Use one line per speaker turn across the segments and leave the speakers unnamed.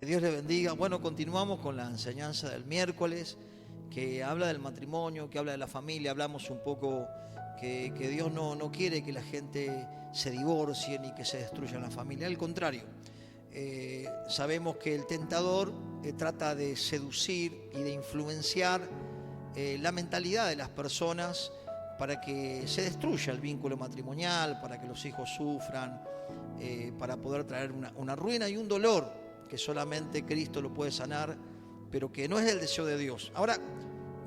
Que Dios le bendiga. Bueno, continuamos con la enseñanza del miércoles, que habla del matrimonio, que habla de la familia. Hablamos un poco que Dios no quiere que la gente se divorcie ni que se destruya la familia. Al contrario, sabemos que el tentador trata de seducir y de influenciar la mentalidad de las personas para que se destruya el vínculo matrimonial, para que los hijos sufran, para poder traer una ruina y un dolor que solamente Cristo lo puede sanar, pero que no es el deseo de Dios. Ahora,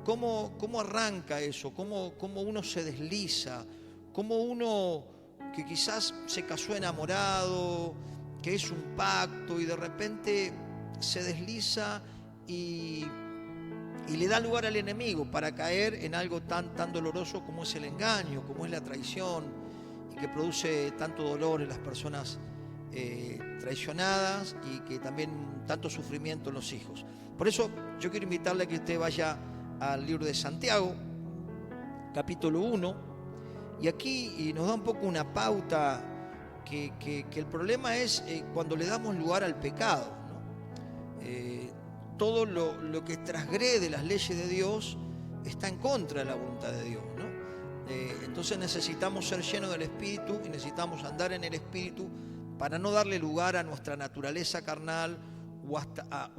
¿cómo arranca eso? ¿Cómo uno se desliza? ¿Cómo uno que quizás se casó enamorado, que es un pacto, y de repente se desliza y le da lugar al enemigo para caer en algo tan doloroso como es el engaño, como es la traición, y que produce tanto dolor en las personas traicionadas, y que también tanto sufrimiento en los hijos? Por eso yo quiero invitarle a que usted vaya al libro de Santiago, capítulo 1, y aquí nos da un poco una pauta que el problema es cuando le damos lugar al pecado, ¿no? Todo lo que transgrede las leyes de Dios está en contra de la voluntad de Dios, ¿no? Entonces necesitamos ser llenos del Espíritu y necesitamos andar en el Espíritu para no darle lugar a nuestra naturaleza carnal o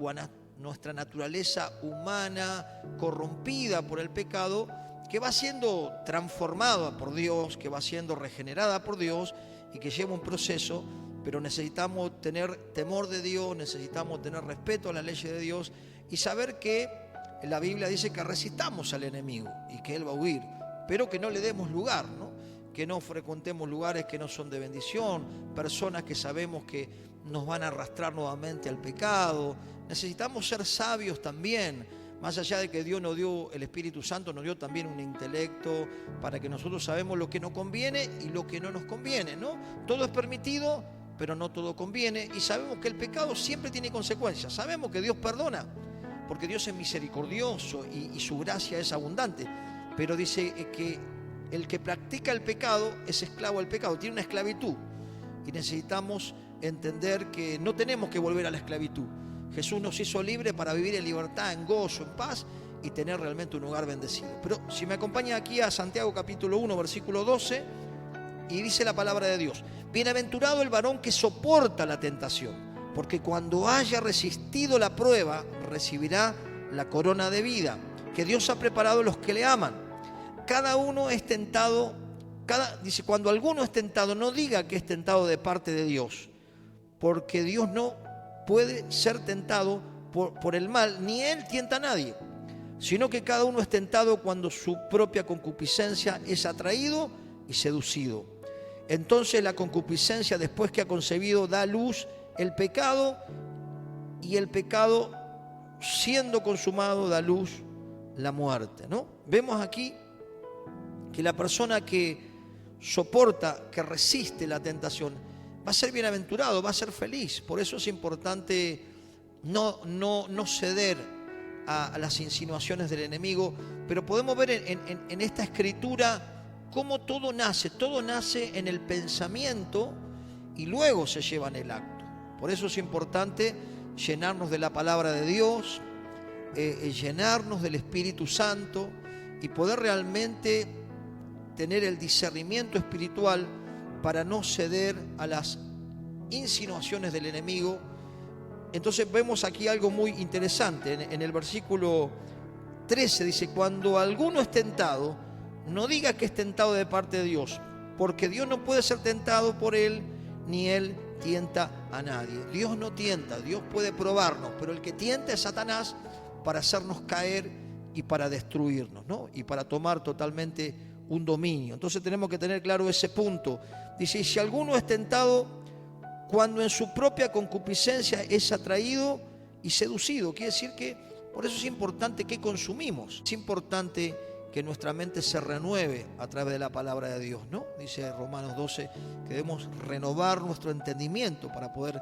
a nuestra naturaleza humana corrompida por el pecado, que va siendo transformada por Dios, que va siendo regenerada por Dios y que lleva un proceso. Pero necesitamos tener temor de Dios, necesitamos tener respeto a la ley de Dios y saber que la Biblia dice que resistamos al enemigo y que Él va a huir, pero que no le demos lugar, ¿no? Que no frecuentemos lugares que no son de bendición, personas que sabemos que nos van a arrastrar nuevamente al pecado. Necesitamos ser sabios también, más allá de que Dios nos dio el Espíritu Santo, nos dio también un intelecto para que nosotros sabemos lo que nos conviene y lo que no nos conviene, ¿no? Todo es permitido, pero no todo conviene, y sabemos que el pecado siempre tiene consecuencias. Sabemos que Dios perdona, porque Dios es misericordioso y su gracia es abundante, pero dice que el que practica el pecado es esclavo del pecado, tiene una esclavitud, y necesitamos entender que no tenemos que volver a la esclavitud. Jesús nos hizo libres para vivir en libertad, en gozo, en paz y tener realmente un hogar bendecido. Pero si me acompaña aquí a Santiago capítulo 1, versículo 12, y dice la palabra de Dios: bienaventurado el varón que soporta la tentación, porque cuando haya resistido la prueba, recibirá la corona de vida que Dios ha preparado a los que le aman. Cada uno es tentado, dice, cuando alguno es tentado, no diga que es tentado de parte de Dios, porque Dios no puede ser tentado por el mal, ni Él tienta a nadie, sino que cada uno es tentado cuando su propia concupiscencia es atraído y seducido. Entonces la concupiscencia, después que ha concebido, da a luz el pecado, y el pecado, siendo consumado, da a luz la muerte, ¿no? Vemos aquí que la persona que soporta, que resiste la tentación, va a ser bienaventurado, va a ser feliz. Por eso es importante no ceder a las insinuaciones del enemigo. Pero podemos ver en esta escritura cómo todo nace en el pensamiento y luego se lleva en el acto. Por eso es importante llenarnos de la palabra de Dios, llenarnos del Espíritu Santo y poder realmente tener el discernimiento espiritual para no ceder a las insinuaciones del enemigo. Entonces vemos aquí algo muy interesante. En el versículo 13 dice: cuando alguno es tentado, no diga que es tentado de parte de Dios, porque Dios no puede ser tentado por Él, ni Él tienta a nadie. Dios no tienta, Dios puede probarnos, pero el que tienta es Satanás para hacernos caer y para destruirnos, ¿no? Y para tomar totalmente un dominio. Entonces tenemos que tener claro ese punto. Dice: si alguno es tentado cuando en su propia concupiscencia es atraído y seducido. Quiere decir que por eso es importante que consumimos. Es importante que nuestra mente se renueve a través de la palabra de Dios, ¿no? Dice Romanos 12 que debemos renovar nuestro entendimiento para poder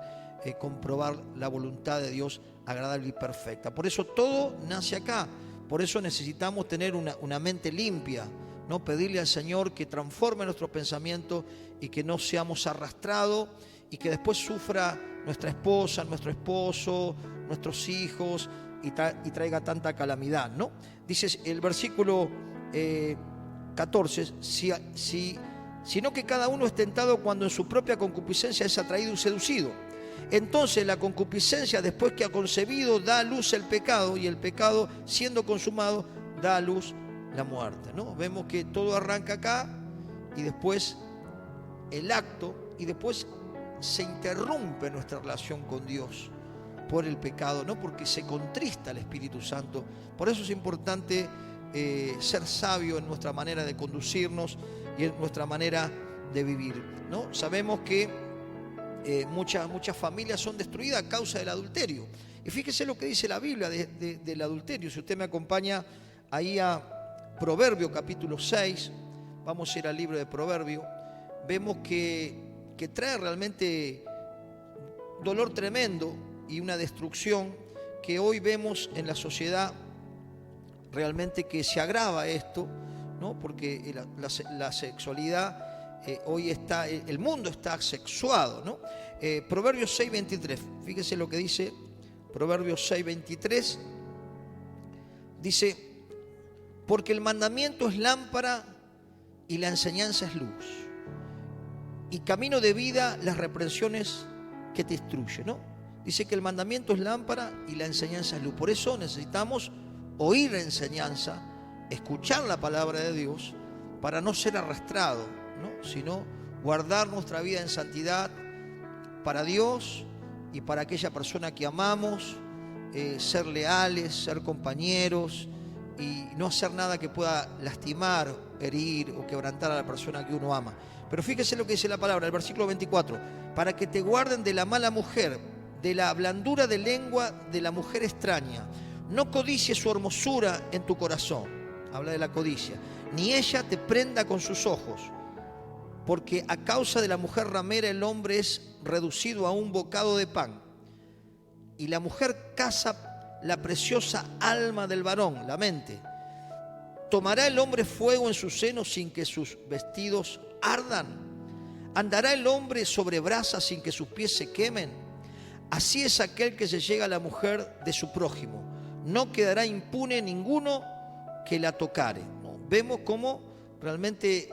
comprobar la voluntad de Dios agradable y perfecta. Por eso todo nace acá. Por eso necesitamos tener una mente limpia, ¿no? Pedirle al Señor que transforme nuestro pensamiento y que no seamos arrastrados y que después sufra nuestra esposa, nuestro esposo, nuestros hijos y traiga tanta calamidad, ¿no? Dice el versículo 14, sino que cada uno es tentado cuando en su propia concupiscencia es atraído y seducido. Entonces la concupiscencia, después que ha concebido, da a luz el pecado, y el pecado, siendo consumado, da a luz la muerte, ¿no? Vemos que todo arranca acá y después el acto, y después se interrumpe nuestra relación con Dios por el pecado, ¿no? Porque se contrista el Espíritu Santo. Por eso es importante ser sabio en nuestra manera de conducirnos y en nuestra manera de vivir, ¿no? Sabemos que muchas familias son destruidas a causa del adulterio. Y fíjese lo que dice la Biblia del adulterio. Si usted me acompaña ahí a Proverbio capítulo 6, vamos a ir al libro de Proverbio, vemos que trae realmente dolor tremendo y una destrucción que hoy vemos en la sociedad, realmente que se agrava esto, ¿no? Porque la sexualidad hoy está, el mundo está asexuado, ¿no? Proverbios 6:23, fíjese lo que dice Proverbios 6:23, dice: porque el mandamiento es lámpara y la enseñanza es luz, y camino de vida las reprensiones que te instruyen, ¿no? Dice que el mandamiento es lámpara y la enseñanza es luz. Por eso necesitamos oír la enseñanza, escuchar la palabra de Dios, para no ser arrastrado, ¿no? Sino guardar nuestra vida en santidad para Dios y para aquella persona que amamos, ser leales, ser compañeros y no hacer nada que pueda lastimar, herir o quebrantar a la persona que uno ama. Pero fíjese lo que dice la palabra, el versículo 24: para que te guarden de la mala mujer, de la blandura de lengua de la mujer extraña. No codicies su hermosura en tu corazón, habla de la codicia, ni ella te prenda con sus ojos, porque a causa de la mujer ramera el hombre es reducido a un bocado de pan, y la mujer caza la preciosa alma del varón, la mente. ¿Tomará el hombre fuego en su seno sin que sus vestidos ardan? ¿Andará el hombre sobre brasas sin que sus pies se quemen? Así es aquel que se llega a la mujer de su prójimo. No quedará impune ninguno que la tocare, ¿no? Vemos cómo realmente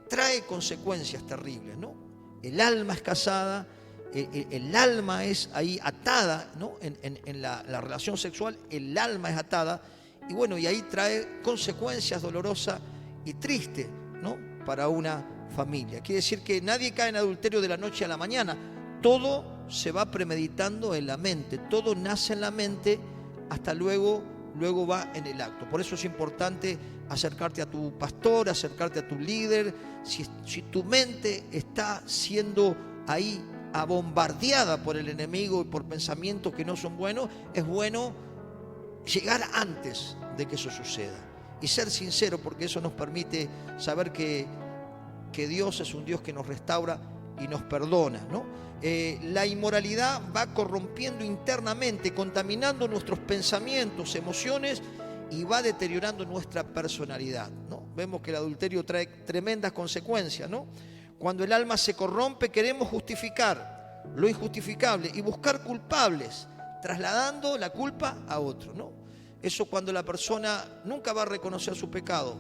trae consecuencias terribles, ¿no? El alma es casada, el alma es ahí atada, ¿no? En la relación sexual, el alma es atada, y bueno, y ahí trae consecuencias dolorosas y tristes, ¿no? Para una familia. Quiere decir que nadie cae en adulterio de la noche a la mañana. Todo se va premeditando en la mente, todo nace en la mente, hasta luego va en el acto. Por eso es importante acercarte a tu pastor, acercarte a tu líder. Si tu mente está siendo ahí bombardeada por el enemigo y por pensamientos que no son buenos, es bueno llegar antes de que eso suceda y ser sincero, porque eso nos permite saber que Dios es un Dios que nos restaura y nos perdona, ¿no? La inmoralidad va corrompiendo internamente, contaminando nuestros pensamientos, emociones, y va deteriorando nuestra personalidad, ¿no? Vemos que el adulterio trae tremendas consecuencias, ¿no? Cuando el alma se corrompe, queremos justificar lo injustificable y buscar culpables, trasladando la culpa a otro, ¿no? Eso cuando la persona nunca va a reconocer su pecado,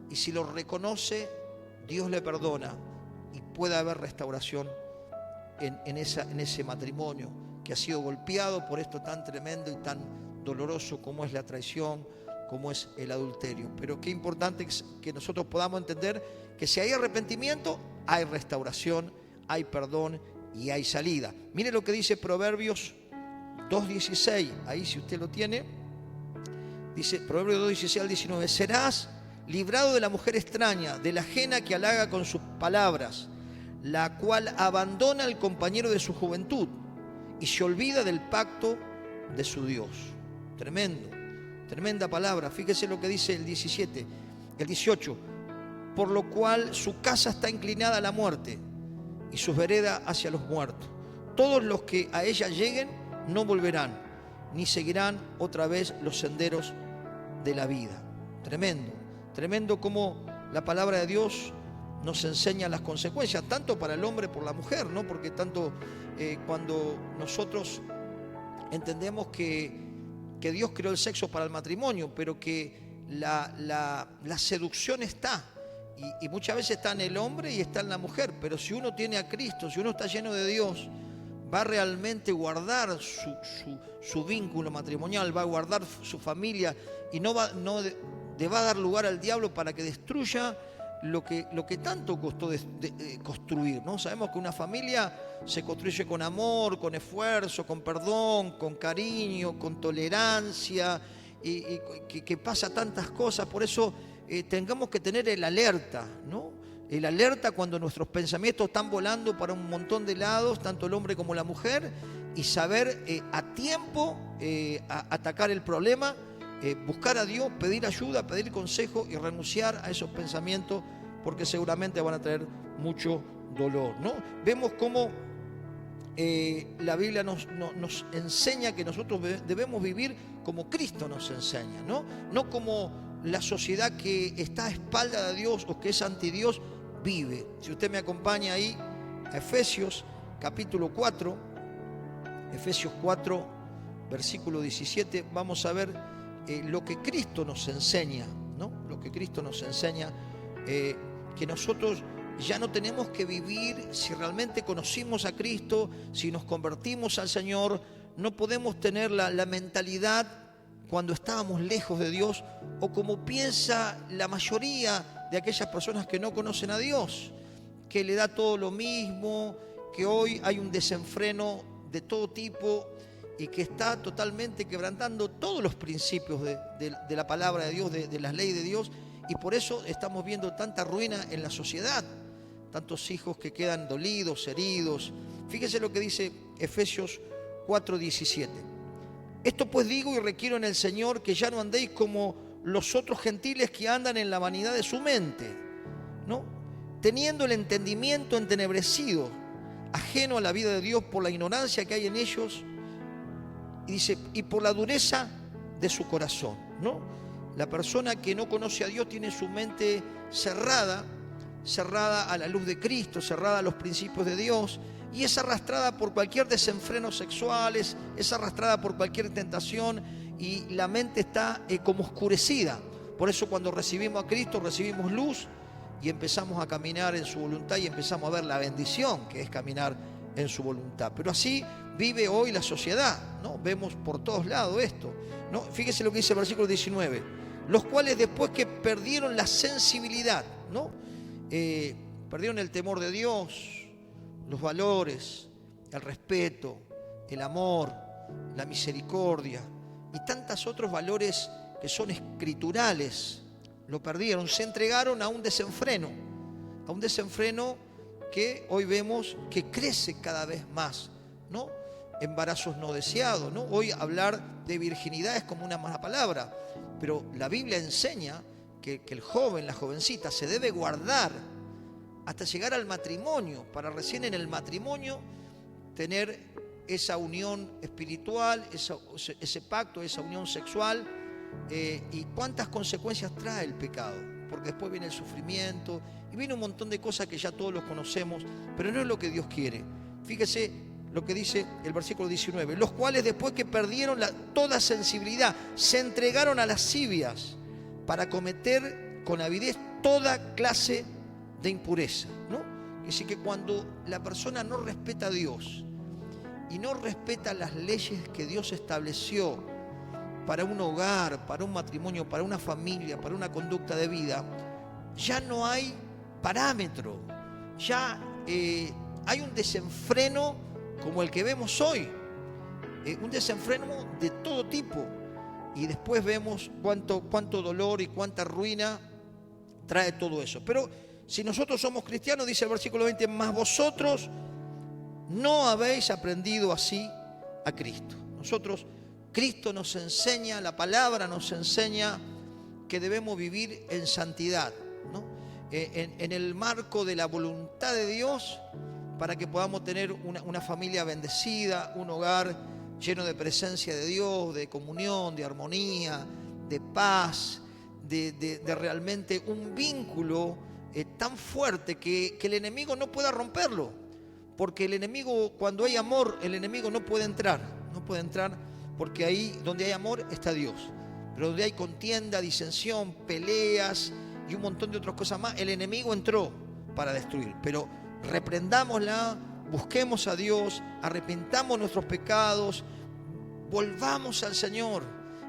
y si lo reconoce, Dios le perdona y puede haber restauración en ese matrimonio que ha sido golpeado por esto tan tremendo y tan doloroso como es la traición, como es el adulterio. Pero qué importante es que nosotros podamos entender que si hay arrepentimiento, hay restauración, hay perdón y hay salida. Mire lo que dice Proverbios 2:16, ahí si usted lo tiene, dice Proverbios 2:16 al 19: serás librado de la mujer extraña, de la ajena que halaga con sus palabras, la cual abandona al compañero de su juventud y se olvida del pacto de su Dios. Tremendo, tremenda palabra. Fíjese lo que dice el 17, el 18: por lo cual su casa está inclinada a la muerte y sus veredas hacia los muertos. Todos los que a ella lleguen no volverán, ni seguirán otra vez los senderos de la vida. Tremendo, tremendo como la palabra de Dios nos enseña las consecuencias, tanto para el hombre como por la mujer, ¿no? Porque tanto cuando nosotros entendemos que Dios creó el sexo para el matrimonio, pero que la seducción está, y muchas veces está en el hombre y está en la mujer, pero si uno tiene a Cristo, si uno está lleno de Dios, va a realmente guardar su vínculo matrimonial, va a guardar su familia, y no le va a dar lugar al diablo para que destruya lo que tanto costó construir, ¿no? Sabemos que una familia se construye con amor, con esfuerzo, con perdón, con cariño, con tolerancia, y que pasa tantas cosas. Por eso tengamos que tener el alerta, ¿no? El alerta cuando nuestros pensamientos están volando para un montón de lados, tanto el hombre como la mujer, y saber a tiempo atacar el problema, buscar a Dios, pedir ayuda, pedir consejo y renunciar a esos pensamientos, porque seguramente van a traer mucho dolor, ¿no? Vemos cómo la Biblia nos enseña que nosotros debemos vivir como Cristo nos enseña, ¿no? No como la sociedad que está a espalda de Dios o que es anti Dios vive. Si usted me acompaña ahí a Efesios capítulo 4, Efesios 4, versículo 17, vamos a ver lo que Cristo nos enseña, ¿no? Lo que Cristo nos enseña, que nosotros ya no tenemos que vivir, si realmente conocimos a Cristo, si nos convertimos al Señor, no podemos tener la mentalidad cuando estábamos lejos de Dios, o como piensa la mayoría de aquellas personas que no conocen a Dios, que le da todo lo mismo, que hoy hay un desenfreno de todo tipo y que está totalmente quebrantando todos los principios de la palabra de Dios, de las leyes de Dios, y por eso estamos viendo tanta ruina en la sociedad, tantos hijos que quedan dolidos, heridos. Fíjese lo que dice Efesios 4:17. Esto pues digo y requiero en el Señor, que ya no andéis como los otros gentiles que andan en la vanidad de su mente, ¿no? Teniendo el entendimiento entenebrecido, ajeno a la vida de Dios por la ignorancia que hay en ellos, y dice, y por la dureza de su corazón, ¿no? La persona que no conoce a Dios tiene su mente cerrada a la luz de Cristo, cerrada a los principios de Dios, y es arrastrada por cualquier desenfreno sexual, es arrastrada por cualquier tentación, y la mente está como oscurecida. Por eso cuando recibimos a Cristo recibimos luz y empezamos a caminar en su voluntad y empezamos a ver la bendición que es caminar en su voluntad. Pero así vive hoy la sociedad, ¿no? Vemos por todos lados esto, ¿no? Fíjese lo que dice el versículo 19. Los cuales después que perdieron la sensibilidad, ¿no? Perdieron el temor de Dios, los valores, el respeto, el amor, la misericordia y tantos otros valores que son escriturales, lo perdieron, se entregaron a un desenfreno que hoy vemos que crece cada vez más, ¿no? Embarazos no deseados, ¿no? Hoy hablar de virginidad es como una mala palabra, pero la Biblia enseña que el joven, la jovencita, se debe guardar hasta llegar al matrimonio, para recién en el matrimonio tener esa unión espiritual, ese pacto, esa unión sexual, y cuántas consecuencias trae el pecado, porque después viene el sufrimiento y viene un montón de cosas que ya todos los conocemos, pero no es lo que Dios quiere. Fíjese lo que dice el versículo 19, los cuales después que perdieron toda sensibilidad, se entregaron a lascivias para cometer con avidez toda clase de impureza, ¿no? Es decir, que cuando la persona no respeta a Dios y no respeta las leyes que Dios estableció para un hogar, para un matrimonio, para una familia, para una conducta de vida, ya no hay parámetro, ya hay un desenfreno como el que vemos hoy, un desenfreno de todo tipo, y después vemos cuánto dolor y cuánta ruina trae todo eso. Pero si nosotros somos cristianos, dice el versículo 20, mas vosotros no habéis aprendido así a Cristo. Cristo nos enseña, la palabra nos enseña que debemos vivir en santidad, ¿no? En el marco de la voluntad de Dios, para que podamos tener una familia bendecida, un hogar lleno de presencia de Dios, de comunión, de armonía, de paz, de realmente un vínculo tan fuerte que el enemigo no pueda romperlo. Porque el enemigo, cuando hay amor, el enemigo no puede entrar. No puede entrar porque ahí donde hay amor está Dios. Pero donde hay contienda, disensión, peleas y un montón de otras cosas más, el enemigo entró para destruir. Pero reprendámosla, busquemos a Dios, arrepentamos nuestros pecados, volvamos al Señor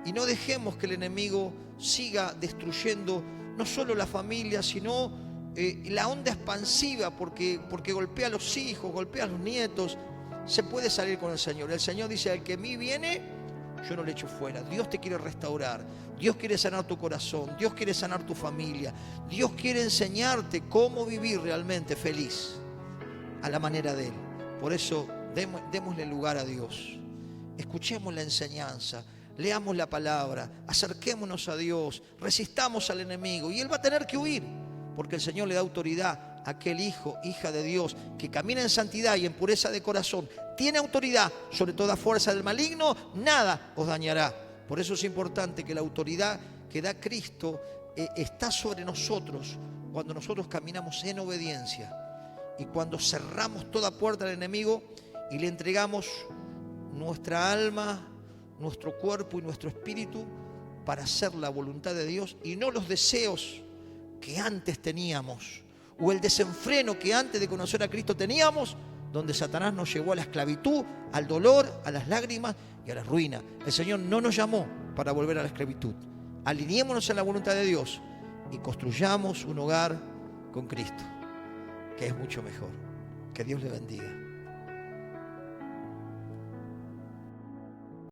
y no dejemos que el enemigo siga destruyendo no solo la familia, sino la onda expansiva, porque golpea a los hijos, golpea a los nietos. Se puede salir con el Señor. El Señor dice: al que a mí viene, yo no le echo fuera. Dios te quiere restaurar, Dios quiere sanar tu corazón, Dios quiere sanar tu familia, Dios quiere enseñarte cómo vivir realmente feliz a la manera de Él. Por eso démosle lugar a Dios, escuchemos la enseñanza, leamos la palabra, acerquémonos a Dios, resistamos al enemigo y Él va a tener que huir, porque el Señor le da autoridad a aquel hijo, hija de Dios, que camina en santidad y en pureza de corazón. Tiene autoridad sobre toda fuerza del maligno, nada os dañará. Por eso es importante que la autoridad que da Cristo está sobre nosotros cuando nosotros caminamos en obediencia y cuando cerramos toda puerta al enemigo y le entregamos nuestra alma, nuestro cuerpo y nuestro espíritu para hacer la voluntad de Dios y no los deseos que antes teníamos o el desenfreno que antes de conocer a Cristo teníamos, donde Satanás nos llevó a la esclavitud, al dolor, a las lágrimas y a la ruina. El Señor no nos llamó para volver a la esclavitud. Alineémonos en la voluntad de Dios y construyamos un hogar con Cristo, que es mucho mejor. Que Dios le bendiga.